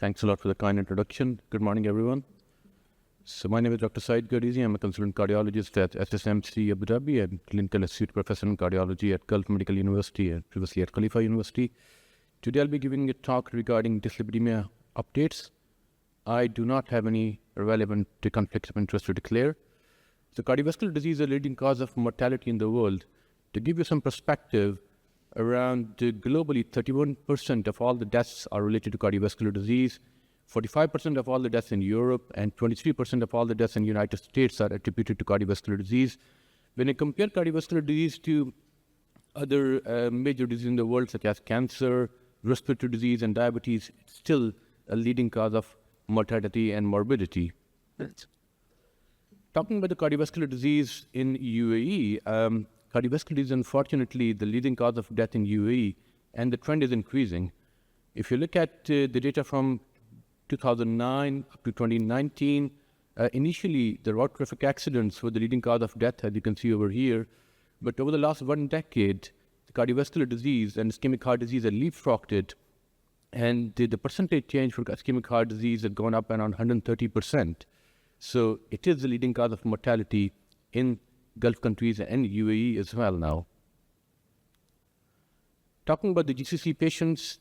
Thanks a lot for the kind introduction. Good morning, everyone. So my name is Dr. Syed Gardezi. I'm a consultant cardiologist at SSMC Abu Dhabi and clinical associate professor in cardiology at Gulf Medical University and previously at Khalifa University. Today I'll be giving a talk regarding dyslipidemia updates. I do not have any relevant conflicts of interest to declare. So cardiovascular disease is a leading cause of mortality in the world. To give you some perspective, around globally, 31% of all the deaths are related to cardiovascular disease, 45% of all the deaths in Europe, and 23% of all the deaths in the United States are attributed to cardiovascular disease. When you compare cardiovascular disease to other major diseases in the world, such as cancer, respiratory disease, and diabetes, it's still a leading cause of mortality and morbidity. Talking about the cardiovascular disease in UAE, cardiovascular disease, unfortunately, the leading cause of death in UAE, and the trend is increasing. If you look at the data from 2009 up to 2019, initially the road traffic accidents were the leading cause of death, as you can see over here. But over the last 1 decade, the cardiovascular disease and ischemic heart disease have leapfrogged it, and the percentage change for ischemic heart disease has gone up around 130%. So it is the leading cause of mortality in Gulf countries and UAE as well now. Talking about the GCC patients,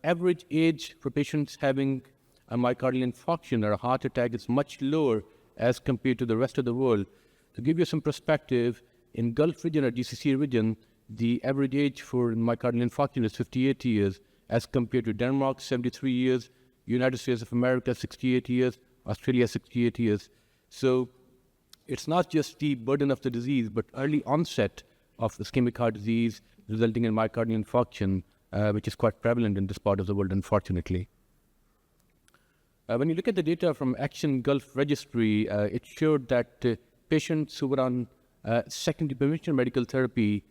average age for patients having a myocardial infarction or a heart attack is much lower as compared to the rest of the world. To give you some perspective, in Gulf region or GCC region, the average age for myocardial infarction is 58 years as compared to Denmark, 73 years, United States of America, 68 years, Australia, 68 years. So it's not just the burden of the disease, but early onset of ischemic heart disease resulting in myocardial infarction, which is quite prevalent in this part of the world, unfortunately. When you look at the data from Action Gulf Registry, it showed that patients who were on secondary prevention medical therapy,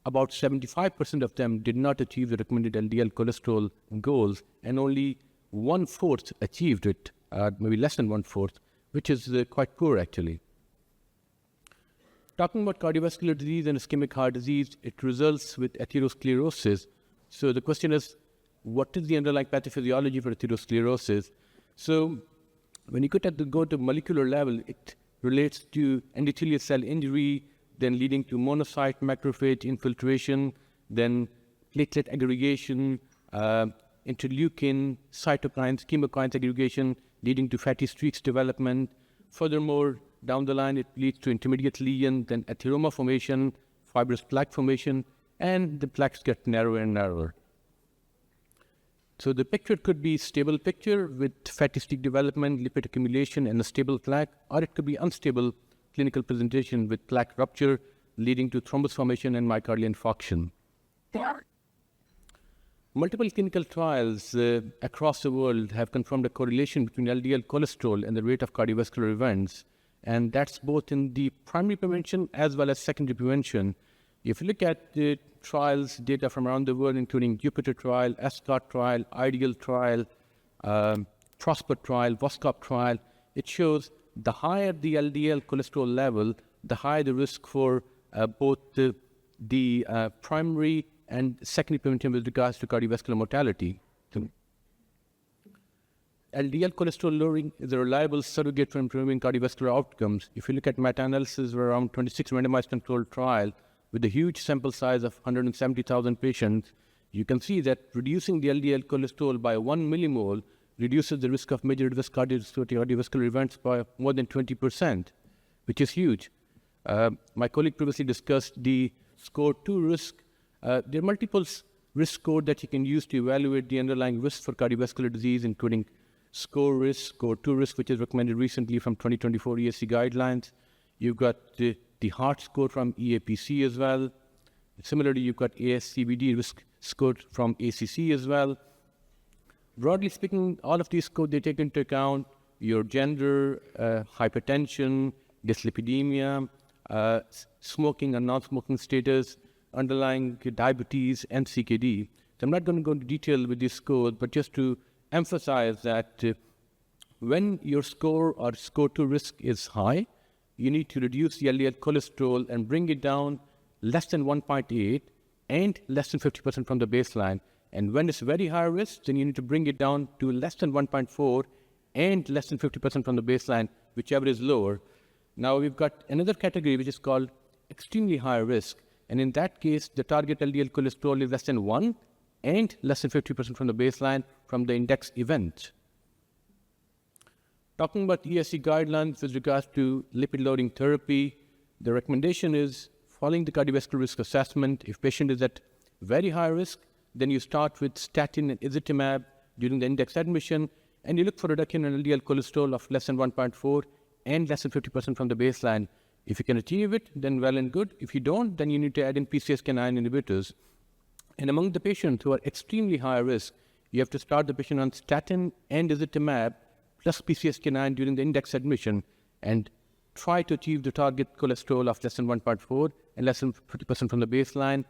about 75% of them did not achieve the recommended LDL cholesterol goals, and only 1/4 achieved it, maybe less than 1/4, which is quite poor actually. Talking about cardiovascular disease and ischemic heart disease, it results with atherosclerosis. So the question is, what is the underlying pathophysiology for atherosclerosis? So when you go to molecular level, it relates to endothelial cell injury, then leading to monocyte macrophage infiltration, then platelet aggregation, interleukin, cytokines, chemokines aggregation, leading to fatty streaks development. Furthermore, down the line, it leads to intermediate lesion, then atheroma formation, fibrous plaque formation, and the plaques get narrower and narrower. So the picture could be stable picture with fatty streak development, lipid accumulation, and a stable plaque, or it could be unstable clinical presentation with plaque rupture, leading to thrombus formation and myocardial infarction. Multiple clinical trials across the world have confirmed a correlation between LDL cholesterol and the rate of cardiovascular events, and that's both in the primary prevention as well as secondary prevention. If you look at the trials data from around the world, including Jupiter trial, ESCOT trial, IDEAL trial, PROSPER trial, VOSCOP trial, it shows the higher the LDL cholesterol level, the higher the risk for both the primary and secondary prevention with regards to cardiovascular mortality. LDL cholesterol lowering is a reliable surrogate for improving cardiovascular outcomes. If you look at meta-analysis of around 26 randomized controlled trial with a huge sample size of 170,000 patients, you can see that reducing the LDL cholesterol by 1 millimole reduces the risk of major risk cardiovascular events by more than 20%, which is huge. My colleague previously discussed the SCORE2 risk. There are multiple risk scores that you can use to evaluate the underlying risk for cardiovascular disease, including SCORE risk, SCORE2 risk, which is recommended recently from 2024 ESC guidelines. You've got the heart score from EAPC as well. Similarly, you've got ASCVD risk score from ACC as well. Broadly speaking, all of these scores, they take into account your gender, hypertension, dyslipidemia, smoking and non-smoking status, underlying diabetes, and CKD. So I'm not going to go into detail with these scores, but just to emphasize that when your score or SCORE2 risk is high, you need to reduce the LDL cholesterol and bring it down less than 1.8 and less than 50% from the baseline. And when it's very high risk, then you need to bring it down to less than 1.4 and less than 50% from the baseline, whichever is lower. Now we've got another category which is called extremely high risk. And in that case, the target LDL cholesterol is less than 1 and less than 50% from the baseline from the index event. Talking about ESC guidelines with regards to lipid-lowering therapy, the recommendation is following the cardiovascular risk assessment. If patient is at very high risk, then you start with statin and ezetimibe during the index admission, and you look for reduction in LDL cholesterol of less than 1.4 and less than 50% from the baseline. If you can achieve it, then well and good. If you don't, then you need to add in PCSK9 inhibitors. And among the patients who are extremely high risk, you have to start the patient on statin and ezetimibe plus PCSK9 during the index admission and try to achieve the target cholesterol of less than 1.4 and less than 50% from the baseline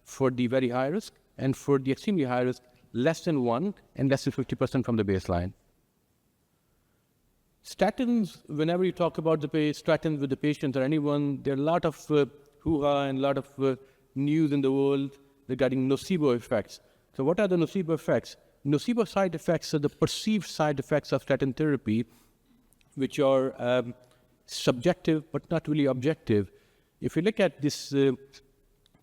for the very high risk, and for the extremely high risk, less than 1 and less than 50% from the baseline. Statins, whenever you talk about the statins with the patients or anyone, there are a lot of hoo-ha and a lot of news in the world regarding nocebo effects. So what are the nocebo effects? Nocebo side effects are the perceived side effects of statin therapy, which are subjective but not really objective. If you look at this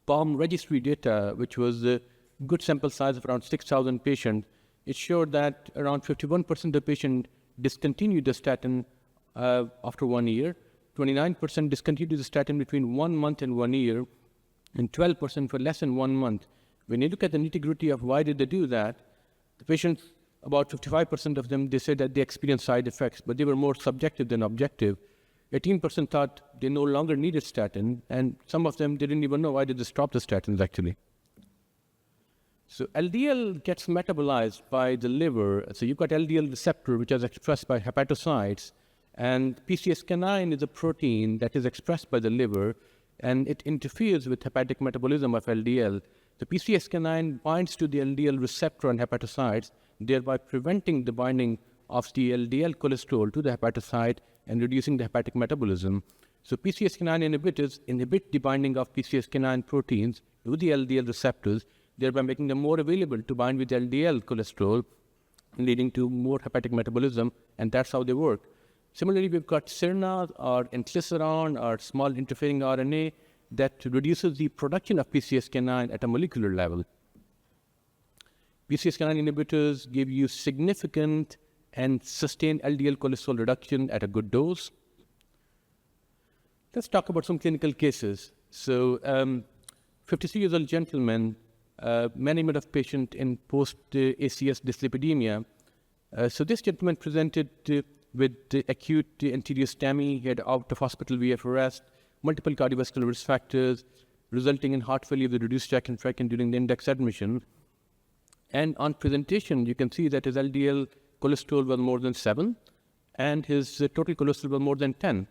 PALM registry data, which was a good sample size of around 6,000 patients, it showed that around 51% of patients discontinued the statin after 1 year, 29% discontinued the statin between 1 month and 1 year, and 12% for less than 1 month. When you look at the nitty-gritty of why did they do that, the patients, about 55% of them, they said that they experienced side effects, but they were more subjective than objective. 18% thought they no longer needed statin, and some of them didn't even know why did they stop the statins actually. So LDL gets metabolized by the liver. So you've got LDL receptor, which is expressed by hepatocytes, and PCSK9 is a protein that is expressed by the liver, and it interferes with hepatic metabolism of LDL. The PCSK9 binds to the LDL receptor on hepatocytes, thereby preventing the binding of the LDL cholesterol to the hepatocyte and reducing the hepatic metabolism. So PCSK9 inhibitors inhibit the binding of PCSK9 proteins to the LDL receptors, thereby making them more available to bind with LDL cholesterol, leading to more hepatic metabolism, and that's how they work. Similarly, we've got siRNA or inclisiran or small interfering RNA that reduces the production of PCSK9 at a molecular level. PCSK9 inhibitors give you significant and sustained LDL cholesterol reduction at a good dose. Let's talk about some clinical cases. So, 53-year-old gentleman, management of patient in post-ACS dyslipidemia. So this gentleman presented with acute anterior STEMI. He had out-of-hospital VF arrest, multiple cardiovascular risk factors, resulting in heart failure with reduced jack and fraction during the index admission. And on presentation, you can see that his LDL cholesterol was more than 7, and his total cholesterol was more than 10.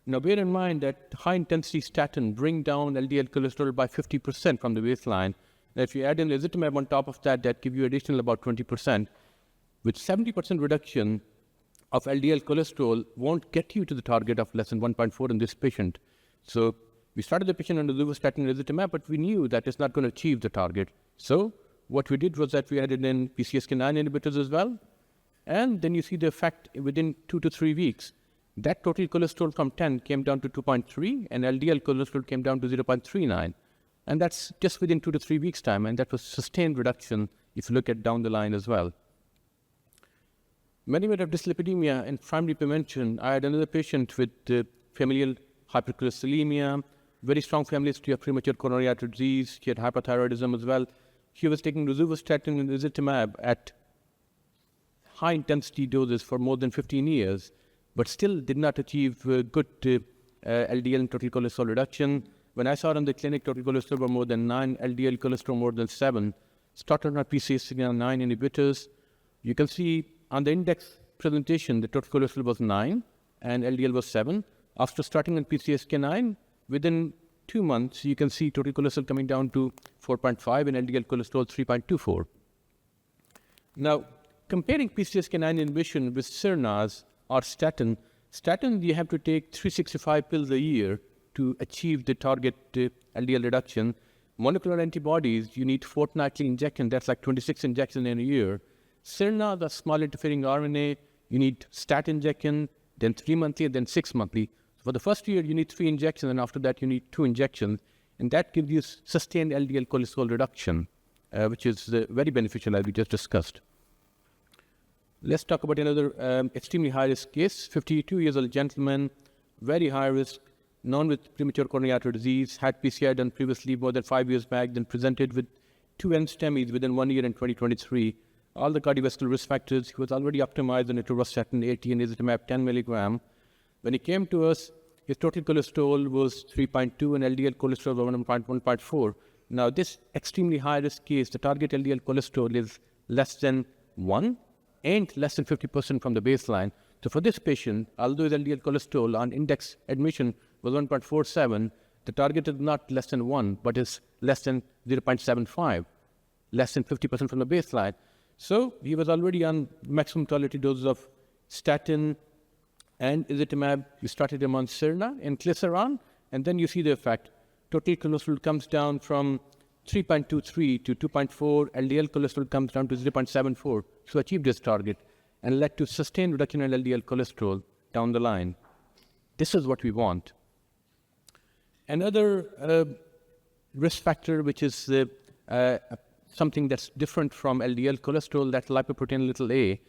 Now, bear in mind that high-intensity statin bring down LDL cholesterol by 50% from the baseline. Now, if you add in ezetimibe on top of that, that gives you additional about 20%. With 70% reduction of LDL cholesterol won't get you to the target of less than 1.4 in this patient. So we started the patient on rosuvastatin and ezetimibe, but we knew that it's not going to achieve the target. So what we did was that we added in PCSK9 inhibitors as well. And then you see the effect within 2 to 3 weeks. That total cholesterol from 10 came down to 2.3, and LDL cholesterol came down to 0.39. And that's just within 2 to 3 weeks' time, and that was sustained reduction if you look at down the line as well. Management of dyslipidemia and primary prevention. I had another patient with familial hypercholesterolemia, very strong family history of premature coronary artery disease. She had hypothyroidism as well. She was taking rosuvastatin and ezetimibe at high-intensity doses for more than 15 years, but still did not achieve good LDL and total cholesterol reduction. When I saw her in the clinic, total cholesterol were more than 9, LDL cholesterol more than 7. Started on PCSK9 inhibitors. You can see on the index presentation, the total cholesterol was 9 and LDL was 7. After starting on PCSK9, within 2 months, you can see total cholesterol coming down to 4.5 and LDL cholesterol 3.24. Now, comparing PCSK9 inhibition with siRNAs or statin, you have to take 365 pills a year to achieve the target LDL reduction. Monoclonal antibodies, you need fortnightly injection. That's like 26 injections in a year. Sirna, the small interfering RNA, you need statin injection, then 3 monthly, then 6 monthly. For the first year, you need 3 injections, and after that, you need 2 injections. And that gives you sustained LDL cholesterol reduction, which is very beneficial, as we just discussed. Let's talk about another extremely high-risk case. 52-year-old gentleman, very high risk, known with premature coronary artery disease, had PCI done previously more than 5 years back, then presented with 2 NSTEMIs within 1 year in 2023. All the cardiovascular risk factors, he was already optimized on atorvastatin 80 and ezetimibe 10 milligram. When he came to us, his total cholesterol was 3.2 and LDL cholesterol was 1.4. Now, this extremely high-risk case, the target LDL cholesterol is less than 1 and less than 50% from the baseline. So for this patient, although his LDL cholesterol on index admission was 1.47, the target is not less than 1, but is less than 0.75, less than 50% from the baseline. So he was already on maximum tolerated doses of statin and ezetimibe. You started him on Sirna and Glyceran, and then you see the effect. Total cholesterol comes down from 3.23 to 2.4. LDL cholesterol comes down to 0.74. So achieved this target and led to sustained reduction in LDL cholesterol down the line. This is what we want. Another risk factor, which is something that's different from LDL cholesterol, that's lipoprotein little a.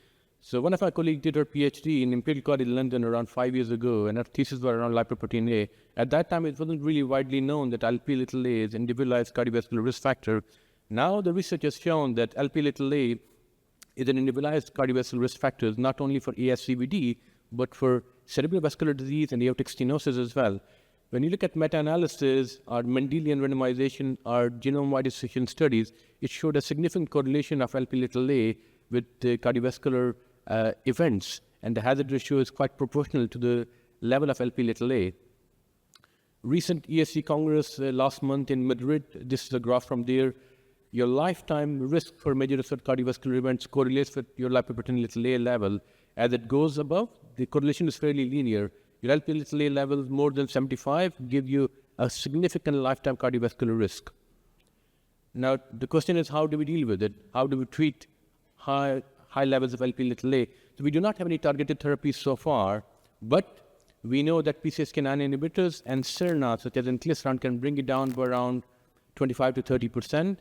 So one of our colleagues did her PhD in Imperial College London around 5 years ago, and her thesis was around lipoprotein A. At that time, it wasn't really widely known that LP little a is an individualized cardiovascular risk factor. Now the research has shown that LP little a is an individualized cardiovascular risk factor, not only for ASCVD, but for cerebrovascular disease and aortic stenosis as well. When you look at meta-analysis or Mendelian randomization or genome-wide association studies, it showed a significant correlation of LP little a with cardiovascular events, and the hazard ratio is quite proportional to the level of LP little a. Recent ESC Congress last month in Madrid, this is a graph from there. Your lifetime risk for major associated cardiovascular events correlates with your lipoprotein little a level. As it goes above, the correlation is fairly linear. Your LP little a levels more than 75 give you a significant lifetime cardiovascular risk. Now, the question is, how do we deal with it? How do we treat high levels of LP little a? So we do not have any targeted therapies so far, but we know that PCSK9 inhibitors and Sirna, such as inclisiran, can bring it down by around 25 to 30%.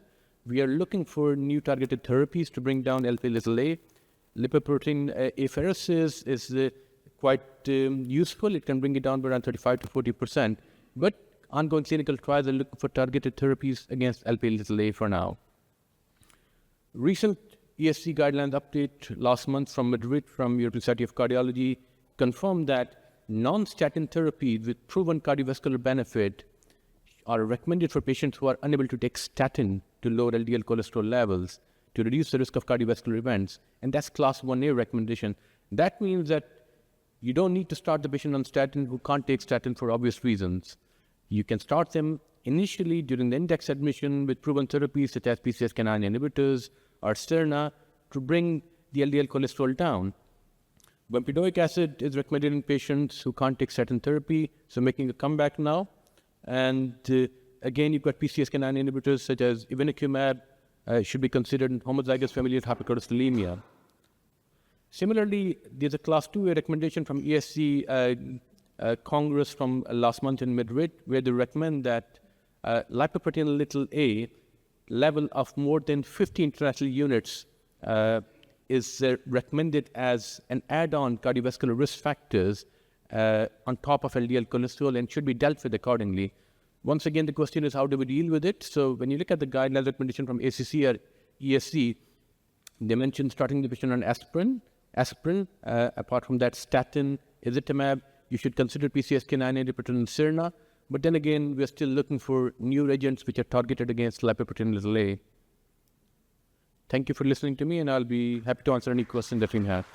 We are looking for new targeted therapies to bring down LP little a. Lipoprotein apheresis is quite useful. It can bring it down by around 35 to 40%. But ongoing clinical trials are looking for targeted therapies against LP little a for now. Recent ESC guidelines update last month from Madrid, from European Society of Cardiology, confirmed that non-statin therapies with proven cardiovascular benefit are recommended for patients who are unable to take statin to lower LDL cholesterol levels to reduce the risk of cardiovascular events. And that's class 1A recommendation. That means that you don't need to start the patient on statin who can't take statin for obvious reasons. You can start them initially during the index admission with proven therapies such as PCSK9 inhibitors or Sirna to bring the LDL cholesterol down. Bempedoic acid is recommended in patients who can't take statin therapy, so making a comeback now. And again, you've got PCSK9 inhibitors such as evinacumab should be considered in homozygous familial hypercholesterolemia. Similarly, there's a class 2A recommendation from ESC Congress from last month in Madrid, where they recommend that lipoprotein little a level of more than 50 international units is recommended as an add-on cardiovascular risk factors on top of LDL cholesterol and should be dealt with accordingly. Once again, the question is, how do we deal with it? So when you look at the guidelines recommendation from ACC or ESC, they mention starting the patient on aspirin, apart from that statin, ezetimibe. You should consider PCSK9 inhibitor and Sirna. But then again, we're still looking for new agents which are targeted against lipoprotein little a. Thank you for listening to me, and I'll be happy to answer any questions that you have.